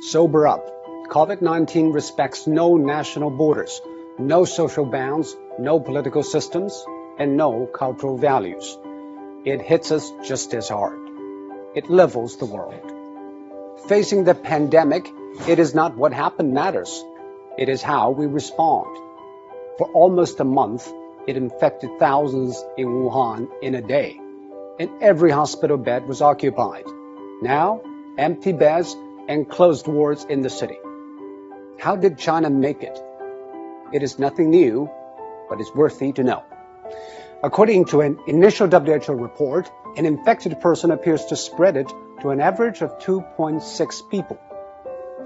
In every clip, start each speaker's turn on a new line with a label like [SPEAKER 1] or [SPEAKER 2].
[SPEAKER 1] Sober up. COVID-19 respects no national borders, no social bounds, no political systems, and no cultural values. It hits us just as hard. It levels the world. Facing the pandemic, it is not what happened matters. It is how we respond. For almost a month, it infected thousands in Wuhan in a day, and every hospital bed was occupied. Now, empty beds and closed wards in the city. How did China make it? It is nothing new, but it's worthy to know. According to an initial WHO report, an infected person appears to spread it to an average of 2.6 people.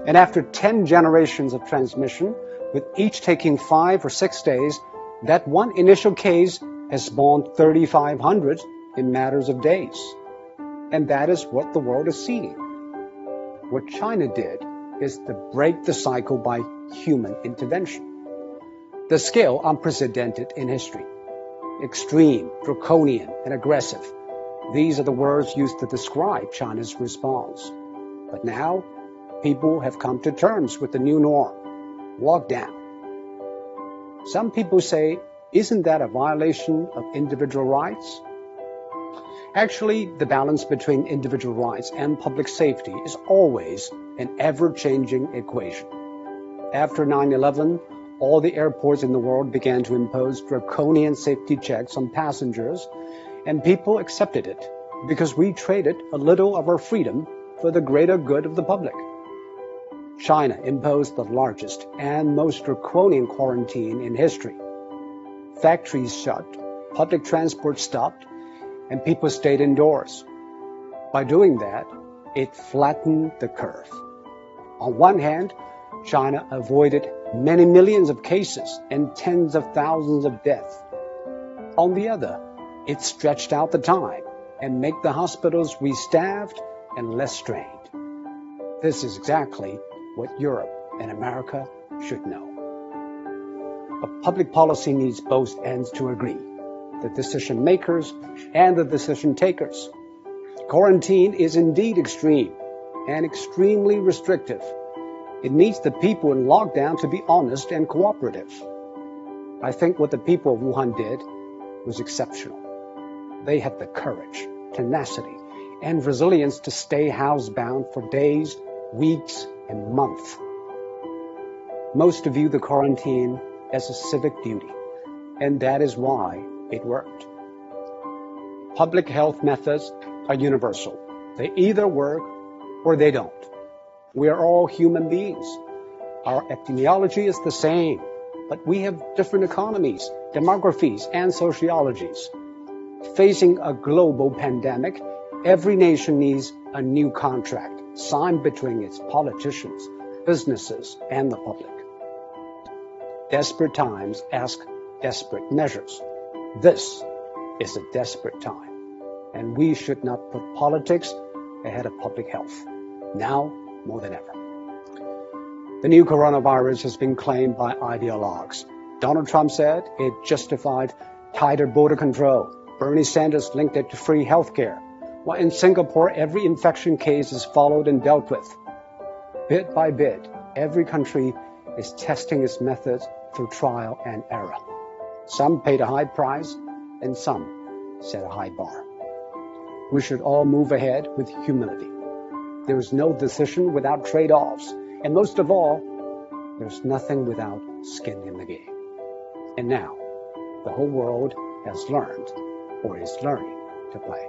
[SPEAKER 1] And after 10 generations of transmission, with each taking 5 or 6 days, that one initial case has spawned 3,500 in matters of days. And that is what the world is seeing. What China did is to break the cycle by human intervention. The scale unprecedented in history. Extreme, draconian, and aggressive. These are the words used to describe China's response. But now, people have come to terms with the new norm. Lockdown. Some people say, isn't that a violation of individual rights? Actually, the balance between individual rights and public safety is always an ever-changing equation. After 9/11, all the airports in the world began to impose draconian safety checks on passengers, and people accepted it because we traded a little of our freedom for the greater good of the public. China imposed the largest and most draconian quarantine in history. Factories shut, public transport stopped, and people stayed indoors. By doing that, it flattened the curve. On one hand, China avoided many millions of cases and tens of thousands of deaths. On the other, it stretched out the time and made the hospitals restaffed and less strained. This is exactly what Europe and America should know. But public policy needs both ends to agree, the decision makers and the decision takers. Quarantine is indeed extreme and extremely restrictive. It needs the people in lockdown to be honest and cooperative. I think what the people of Wuhan did was exceptional. They had the courage, tenacity, and resilience to stay housebound for days, weeks, and months. Most view the quarantine as a civic duty, and that is why it worked. Public health methods are universal. They either work or they don't. We are all human beings. Our epidemiology is the same, but we have different economies, demographies, and sociologies. Facing a global pandemic, every nation needs a new contract signed between its politicians, businesses, and the public. Desperate times ask desperate measures. This is a desperate time, and we should not put politics ahead of public health, now more than ever. The new coronavirus has been claimed by ideologues. Donald Trump said it justified tighter border control. Bernie Sanders linked it to free healthcare. While in Singapore, every infection case is followed and dealt with. Bit by bit, every country is testing its methods through trial and error. Some paid a high price, and some set a high bar. We should all move ahead with humility. There is no decision without trade-offs, and most of all, there's nothing without skin in the game. And now, the whole world has learned, or is learning, to play.